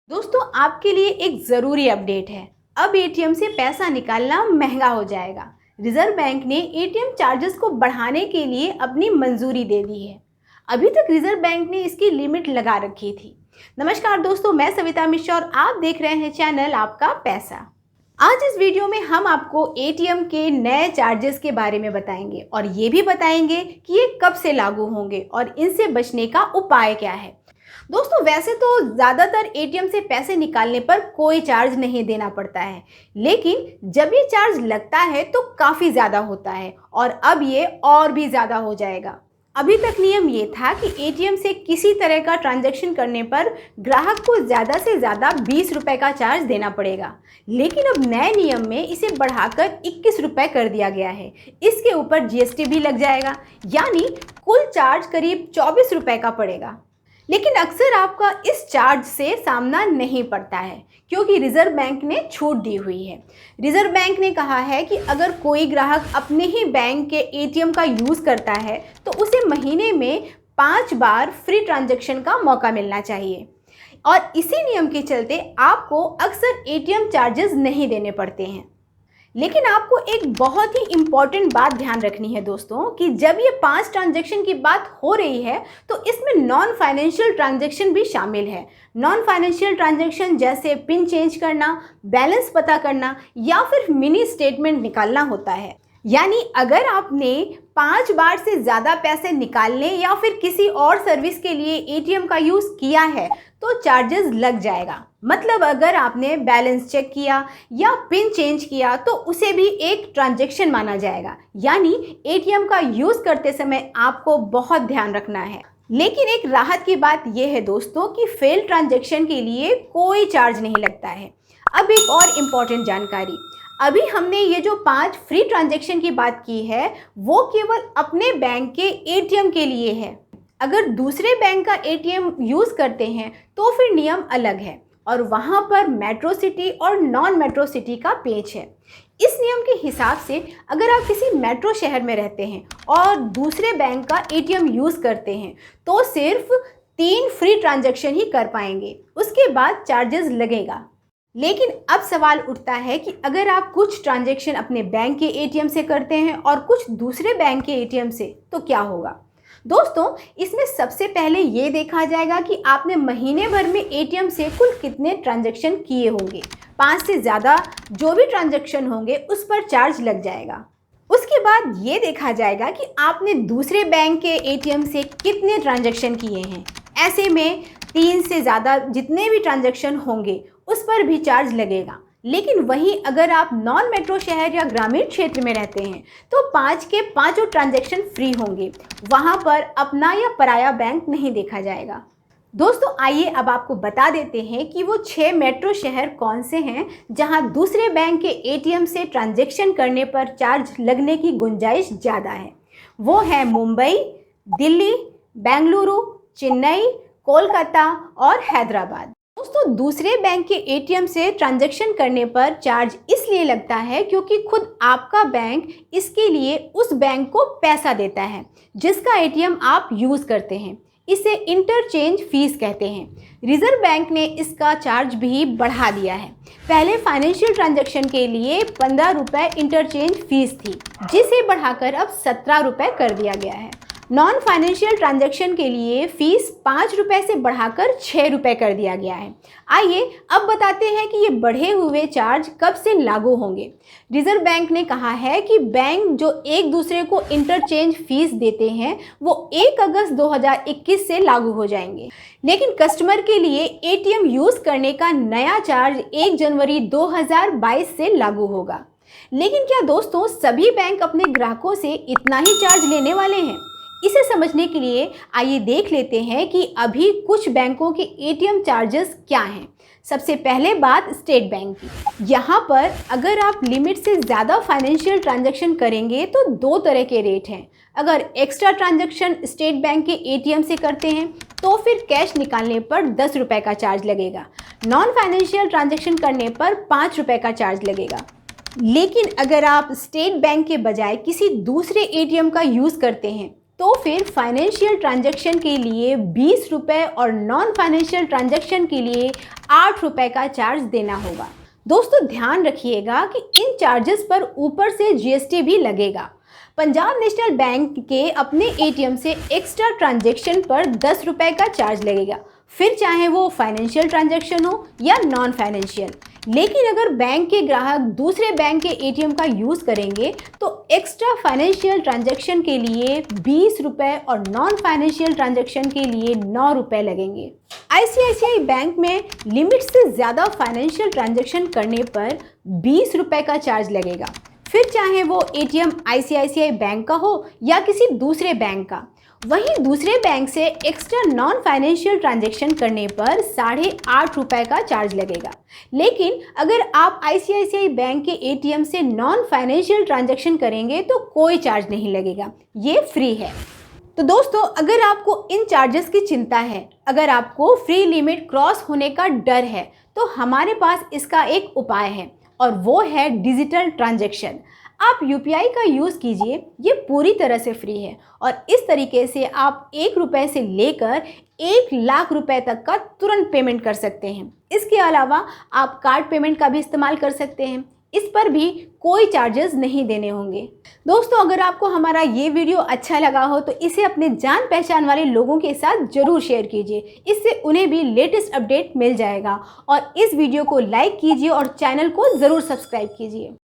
दोस्तों आपके लिए एक ज़रूरी अपडेट है। अब एटीएम से पैसा निकालना महंगा हो जाएगा। रिजर्व बैंक ने एटीएम चार्जेस को बढ़ाने के लिए अपनी मंजूरी दे दी है। अभी तक रिजर्व बैंक ने इसकी लिमिट लगा रखी थी। नमस्कार दोस्तों, मैं सविता मिश्रा और आप देख रहे हैं चैनल आपका पैसा। आज इस वीडियो में हम आपको एटीएम के नए चार्जेस के बारे में बताएंगे और ये भी बताएंगे कि ये कब से लागू होंगे और इनसे बचने का उपाय क्या है। दोस्तों वैसे तो ज़्यादातर एटीएम से पैसे निकालने पर कोई चार्ज नहीं देना पड़ता है, लेकिन जब ये चार्ज लगता है तो काफ़ी ज़्यादा होता है और अब ये और भी ज़्यादा हो जाएगा। अभी तक नियम ये था कि एटीएम से किसी तरह का ट्रांजैक्शन करने पर ग्राहक को ज़्यादा से ज़्यादा 20 रुपये का चार्ज देना पड़ेगा, लेकिन अब नए नियम में इसे बढ़ाकर 21 रुपये कर दिया गया है। इसके ऊपर जीएसटी भी लग जाएगा, यानी कुल चार्ज करीब 24 रुपये का पड़ेगा। लेकिन अक्सर आपका इस चार्ज से सामना नहीं पड़ता है, क्योंकि रिजर्व बैंक ने छूट दी हुई है। रिजर्व बैंक ने कहा है कि अगर कोई ग्राहक अपने ही बैंक के एटीएम का यूज़ करता है तो उसे महीने में 5 बार फ्री ट्रांजैक्शन का मौका मिलना चाहिए और इसी नियम के चलते आपको अक्सर एटीएम चार्जेस नहीं देने पड़ते हैं। लेकिन आपको एक बहुत ही इम्पॉर्टेंट बात ध्यान रखनी है दोस्तों, कि जब ये 5 ट्रांजैक्शन की बात हो रही है तो इसमें नॉन फाइनेंशियल ट्रांजैक्शन भी शामिल है। नॉन फाइनेंशियल ट्रांजैक्शन जैसे पिन चेंज करना, बैलेंस पता करना या फिर मिनी स्टेटमेंट निकालना होता है। यानी अगर आपने 5 बार से ज़्यादा पैसे निकालने या फिर किसी और सर्विस के लिए एटीएम का यूज़ किया है तो चार्जेस लग जाएगा। मतलब अगर आपने बैलेंस चेक किया या पिन चेंज किया तो उसे भी एक ट्रांजैक्शन माना जाएगा। यानी एटीएम का यूज़ करते समय आपको बहुत ध्यान रखना है। लेकिन एक राहत की बात यह है दोस्तों कि फेल ट्रांजैक्शन के लिए कोई चार्ज नहीं लगता है। अब एक और इम्पॉर्टेंट जानकारी, अभी हमने ये जो 5 फ्री ट्रांजैक्शन की बात की है वो केवल अपने बैंक के एटीएम के लिए है। अगर दूसरे बैंक का एटीएम यूज़ करते हैं तो फिर नियम अलग है और वहाँ पर मेट्रो सिटी और नॉन मेट्रो सिटी का पेच है। इस नियम के हिसाब से अगर आप किसी मेट्रो शहर में रहते हैं और दूसरे बैंक का एटीएम यूज़ करते हैं तो सिर्फ 3 फ्री ट्रांजैक्शन ही कर पाएंगे, उसके बाद चार्जेस लगेगा। लेकिन अब सवाल उठता है कि अगर आप कुछ ट्रांजैक्शन अपने बैंक के एटीएम से करते हैं और कुछ दूसरे बैंक के एटीएम से, तो क्या होगा। दोस्तों इसमें सबसे पहले ये देखा जाएगा कि आपने महीने भर में एटीएम से कुल कितने ट्रांजैक्शन किए होंगे। 5 से ज़्यादा जो भी ट्रांजैक्शन होंगे उस पर चार्ज लग जाएगा। उसके बाद ये देखा जाएगा कि आपने दूसरे बैंक के एटीएम से कितने ट्रांजैक्शन किए हैं। ऐसे में 3 से ज़्यादा जितने भी ट्रांजैक्शन होंगे उस पर भी चार्ज लगेगा। लेकिन वहीं अगर आप नॉन मेट्रो शहर या ग्रामीण क्षेत्र में रहते हैं तो 5 के 5 ट्रांजैक्शन फ्री होंगे। वहां पर अपना या पराया बैंक नहीं देखा जाएगा। दोस्तों आइए अब आपको बता देते हैं कि वो 6 मेट्रो शहर कौन से हैं जहां दूसरे बैंक के एटीएम से ट्रांजैक्शन करने पर चार्ज लगने की गुंजाइश ज़्यादा है। वो हैं मुंबई, दिल्ली, बेंगलुरु, चेन्नई, कोलकाता और हैदराबाद। दोस्तों दूसरे बैंक के एटीएम से ट्रांजैक्शन करने पर चार्ज इसलिए लगता है क्योंकि खुद आपका बैंक इसके लिए उस बैंक को पैसा देता है जिसका एटीएम आप यूज़ करते हैं। इसे इंटरचेंज फीस कहते हैं। रिजर्व बैंक ने इसका चार्ज भी बढ़ा दिया है। पहले फाइनेंशियल ट्रांजैक्शन के लिए 15 रुपये इंटरचेंज फीस थी, जिसे बढ़ाकर अब 17 रुपये कर दिया गया है। नॉन फाइनेंशियल ट्रांजैक्शन के लिए फ़ीस 5 रुपये से बढ़ाकर 6 रुपये कर दिया गया है। आइए अब बताते हैं कि ये बढ़े हुए चार्ज कब से लागू होंगे। रिजर्व बैंक ने कहा है कि बैंक जो एक दूसरे को इंटरचेंज फीस देते हैं वो 1 अगस्त 2021 से लागू हो जाएंगे। लेकिन कस्टमर के लिए एटीएम यूज़ करने का नया चार्ज 1 जनवरी 2022 से लागू होगा। लेकिन क्या दोस्तों सभी बैंक अपने ग्राहकों से इतना ही चार्ज लेने वाले हैं? इसे समझने के लिए आइए देख लेते हैं कि अभी कुछ बैंकों के एटीएम चार्जेस क्या हैं। सबसे पहले बात स्टेट बैंक की। यहाँ पर अगर आप लिमिट से ज़्यादा फाइनेंशियल ट्रांजैक्शन करेंगे तो 2 तरह के रेट हैं। अगर एक्स्ट्रा ट्रांजैक्शन स्टेट बैंक के एटीएम से करते हैं तो फिर कैश निकालने पर 10 रुपये का चार्ज लगेगा। नॉन फाइनेंशियल ट्रांजैक्शन करने पर 5 रुपये का चार्ज लगेगा। लेकिन अगर आप स्टेट बैंक के बजाय किसी दूसरे एटीएम का यूज़ करते हैं तो फिर फाइनेंशियल ट्रांजैक्शन के लिए 20 रुपये और नॉन फाइनेंशियल ट्रांजैक्शन के लिए 8 रुपये का चार्ज देना होगा। दोस्तों ध्यान रखिएगा कि इन चार्जेस पर ऊपर से जीएसटी भी लगेगा। पंजाब नेशनल बैंक के अपने एटीएम से एक्स्ट्रा ट्रांजैक्शन पर 10 रुपये का चार्ज लगेगा, फिर चाहे वो फाइनेंशियल ट्रांजैक्शन हो या नॉन फाइनेंशियल। लेकिन अगर बैंक के ग्राहक दूसरे बैंक के एटीएम का यूज़ करेंगे तो एक्स्ट्रा फाइनेंशियल ट्रांजैक्शन के लिए 20 रुपये और नॉन फाइनेंशियल ट्रांजैक्शन के लिए 9 रुपये लगेंगे। आईसीआईसीआई बैंक में लिमिट से ज़्यादा फाइनेंशियल ट्रांजैक्शन करने पर 20 रुपये का चार्ज लगेगा, फिर चाहे वो एटीएम आईसीआईसीआई बैंक का हो या किसी दूसरे बैंक का। वहीं दूसरे बैंक से एक्स्ट्रा नॉन फाइनेंशियल ट्रांजैक्शन करने पर 8.5 रुपये का चार्ज लगेगा। लेकिन अगर आप आईसीआईसीआई बैंक के एटीएम से नॉन फाइनेंशियल ट्रांजैक्शन करेंगे तो कोई चार्ज नहीं लगेगा, ये फ्री है। तो दोस्तों अगर आपको इन चार्जेस की चिंता है, अगर आपको फ्री लिमिट क्रॉस होने का डर है, तो हमारे पास इसका एक उपाय है और वो है डिजिटल ट्रांजैक्शन। आप यूपीआई का यूज़ कीजिए, ये पूरी तरह से फ्री है और इस तरीके से आप 1 रुपये से लेकर 1 लाख रुपए तक का तुरंत पेमेंट कर सकते हैं। इसके अलावा आप कार्ड पेमेंट का भी इस्तेमाल कर सकते हैं, इस पर भी कोई चार्जेस नहीं देने होंगे। दोस्तों अगर आपको हमारा ये वीडियो अच्छा लगा हो तो इसे अपने जान पहचान वाले लोगों के साथ ज़रूर शेयर कीजिए, इससे उन्हें भी लेटेस्ट अपडेट मिल जाएगा। और इस वीडियो को लाइक कीजिए और चैनल को ज़रूर सब्सक्राइब कीजिए।